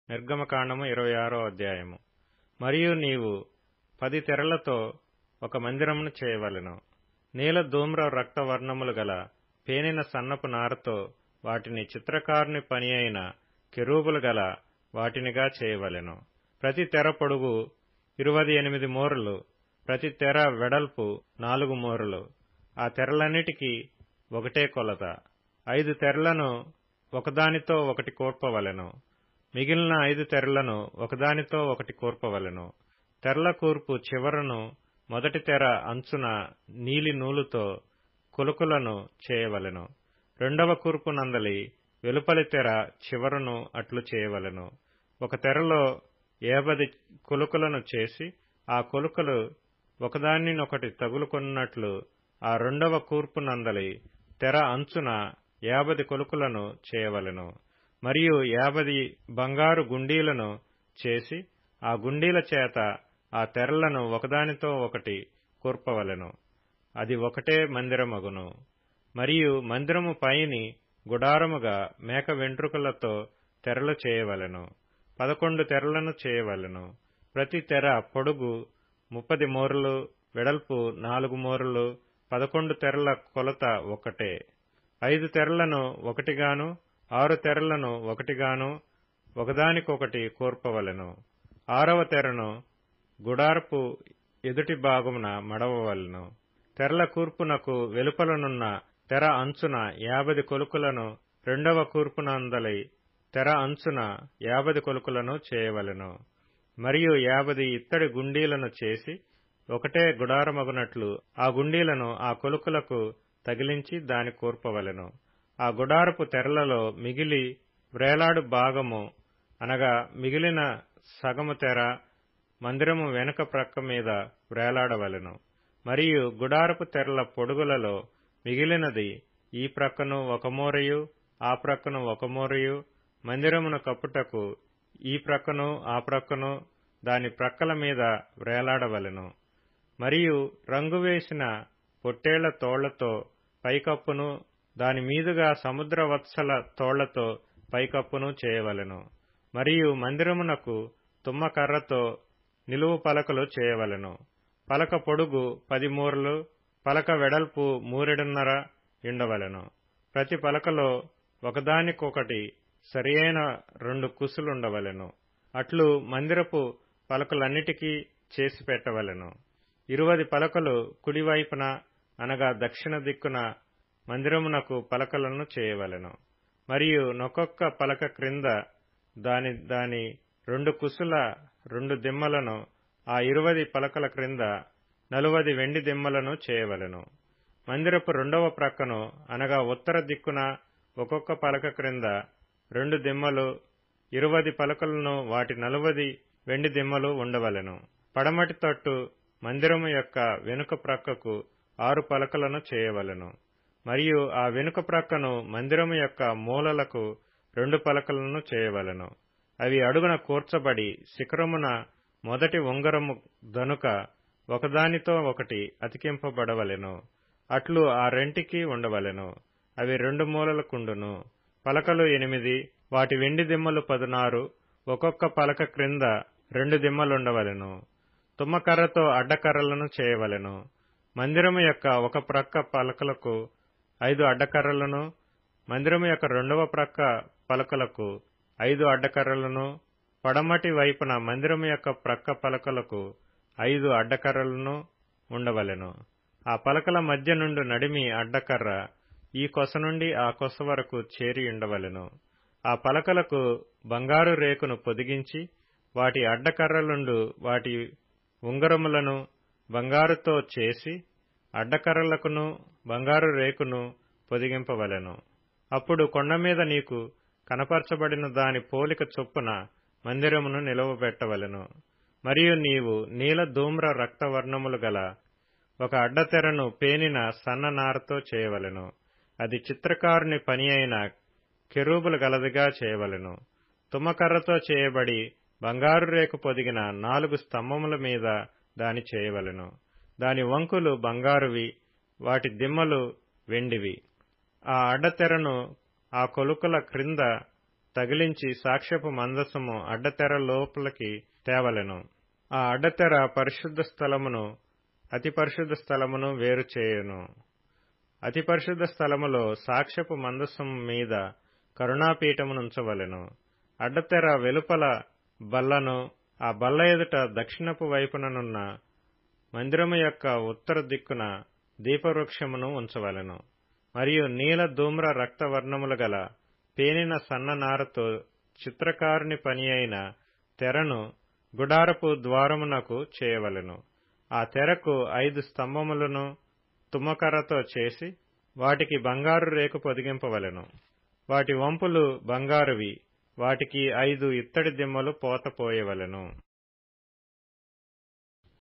నిర్గమకాండము 26వ అధ్యాయము. మరియు నీవు 10 తెరలతో ఒక మందిరమును చేయవలెను. నీల ధూమ్ర రక్తవర్ణములు గల పేనిన సన్నపు నారతో వాటిని చిత్రకారుని పని అయిన కెరూబులు గల వాటినిగా చేయవలెను. ప్రతి తెర పొడుగు 28 మూరలు, ప్రతి తెర వెడల్పు 4 మూరలు. ఆ తెరలన్నిటికీ ఒకటే కొలత. 5 తెరలను ఒకదానితో ఒకటి కూర్పవలెను. మిగిలిన 5 తెరలను ఒకదానితో ఒకటి కూర్పవలెను. తెరల కూర్పు చివరను మొదటి తెర అంచున నీలి నూలుతో కులుకులను చేయవలెను. రెండవ కూర్పు నందలి వెలుపలి తెర చివరను అట్లు చేయవలెను. ఒక తెరలో 50 కులుకులను చేసి ఆ కులుకలు ఒకదానినొకటి తగులుకొన్నట్లు ఆ రెండవ కూర్పు నందలి తెర అంచున 50 కులుకులను చేయవలెను. మరియు 50 బంగారు గుండీలను చేసి ఆ గుండీల చేత ఆ తెరలను ఒకదానితో ఒకటి కూర్పవలెను. అది ఒకటే మందిరమగును. మరియు మందిరము పైని గుడారముగా మేక వెంట్రుకలతో తెరలు చేయవలెను. 11 తెరలను చేయవలెను. ప్రతి తెర పొడుగు 30 మూరలు, వెడల్పు 4 మూరలు. 11 తెరల కొలత ఒకటే. 5 తెరలను ఒకటిగాను 6 తెరలను ఒకటిగాను ఒకదానికొకటి కూర్పవలెను. 6వ తెరను గుడారపు ఎదుటి భాగమున మడవవలెను. తెరల కూర్పునకు వెలుపలనున్న తెర అంచున 50 కొలుకులను, రెండవ కూర్పునందలి తెర అంచున 50 కొలుకులను చేయవలెను. మరియు 50 ఇత్తడి గుండీలను చేసి ఒకటే గుడారమగునట్లు ఆ గుండీలను ఆ కొలుకులకు తగిలించి దాని కూర్పవలెను. ఆ గుడారపు తెరలలో మిగిలి వ్రేలాడు భాగము అనగా మిగిలిన సగము తెర మందిరము వెనుక ప్రక్క మీద వ్రేలాడవలెను. మరియు గుడారపు తెరల పొడుగులలో మిగిలినది ఈ ప్రక్కను ఒక మూరయు ఆ ప్రక్కను ఒక మూరయు మందిరమును కప్పుటకు ఈ ప్రక్కను ఆ ప్రక్కను దాని ప్రక్కల మీద వ్రేలాడవలెను. మరియు రంగు వేసిన పొట్టేళ్ల తోళ్లతో పైకప్పును, దాని మీదుగా సముద్ర వత్సల తోళ్లతో పైకప్పును చేయవలెను. మరియు మందిరమునకు తుమ్మకర్రతో నిలువు పలకలు చేయవలెను. పలక పొడుగు 10 మూరలు, పలక వెడల్పు 3 1/2 ఉండవలెను. ప్రతి పలకలో ఒకదానికొకటి సరియైన 2 కుసులుండవలెను. అట్లు మందిరపు పలకలన్నిటికీ చేసి పెట్టవలెను. 20 పలకలు కుడివైపున అనగా దక్షిణ దిక్కున మందిరమునకు పలకలను చేయవలెను. మరియు నొక్కొక్క పలక క్రింద దాని 2 కుసుల 2 దిమ్మలను, ఆ 20 పలకల క్రింద 40 వెండి దిమ్మలను చేయవలెను. మందిరపు రెండవ ప్రక్కను అనగా ఉత్తర దిక్కున ఒక్కొక్క పలక క్రింద 2 దిమ్మలు, 20 పలకలను, వాటి 40 వెండి దిమ్మలు ఉండవలెను. పడమటి తట్టు మందిరము యొక్క వెనుక ప్రక్కకు 6 పలకలను చేయవలెను. మరియు ఆ వెనుక ప్రక్కను మందిరము యొక్క మూలలకు 2 పలకలను చేయవలెను. అవి అడుగున కూర్చబడి శిఖరమున మొదటి ఉంగరము దనుక ఒకదానితో ఒకటి అతికింపబడవలెను. అట్లు ఆ రెంటికి ఉండవలెను. అవి 2 మూలలకుండును. పలకలు 8, వాటి వెండి దిమ్మలు 16, ఒక్కొక్క పలక క్రింద 2 దిమ్మలుండవలెను. తుమ్మకర్రతో అడ్డకర్రలను చేయవలెను. మందిరము యొక్క ఒక ప్రక్క పలకలకు 5 అడ్డకర్రలను, మందిరము యొక్క రెండవ ప్రక్క పలకలకు 5 అడ్డకర్రలను, పడమటి వైపున మందిరము యొక్క ప్రక్క పలకలకు 5 అడ్డకర్రలను ఉండవలెను. ఆ పలకల మధ్య నుండి నడిమి అడ్డకర్ర ఈ కొస నుండి ఆ కొస వరకు చేరి ఉండవలెను. ఆ పలకలకు బంగారు రేకును పొదిగించి వాటి అడ్డకర్రలుండు వాటి ఉంగరములను బంగారుతో చేసి అడ్డకర్రలకును బంగారు రేకును పొదిగింపవలెను. అప్పుడు కొండ మీద నీకు కనపరచబడిన దాని పోలిక చొప్పున మందిరమును నిలువబెట్టవలెను. మరియు నీవు నీల ధూమ్ర రక్తవర్ణములు గల ఒక అడ్డతెరను పేనిన సన్న నారతో చేయవలెను. అది చిత్రకారుని పని అయిన కెరూబులు గలదిగా చేయవలెను. తుమ్మకర్రతో చేయబడి బంగారు రేకు పొదిగిన 4 స్తంభముల మీద దాని చేయవలెను. దాని వంకులు బంగారువి, వాటి దిమ్మలు వెండివి. ఆ అడ్డతెరను ఆ కొలుకుల క్రింద తగిలించి సాక్ష్యపు మందసము అడ్డతెర లోపలికి తేవలెను. ఆ అడ్డతెర పరిశుద్ధ స్థలమును అతి పరిశుద్ధ స్థలమును వేరు చేయును. అతి పరిశుద్ధ స్థలములో సాక్ష్యపు మందసము మీద కరుణాపీఠమునుంచవలెను. అడ్డతెర వెలుపల బల్లను, ఆ బల్ల ఎదుట దక్షిణపు వైపుననున్న మందిరము యొక్క ఉత్తర దిక్కున దీపవృక్షమును ఉంచవలెను. మరియు నీల ధూమ్ర రక్తవర్ణములు గల పేనిన సన్న నారతో చిత్రకారుని పని అయిన తెరను గుడారపు ద్వారమునకు చేయవలెను. ఆ తెరకు 5 స్తంభములను తుమ్మకర్రతో చేసి వాటికి బంగారు రేకు పొదిగింపవలెను. వాటి వంపులు బంగారువి. వాటికి 5 ఇత్తడి దిమ్మలు పోతపోయవలెను.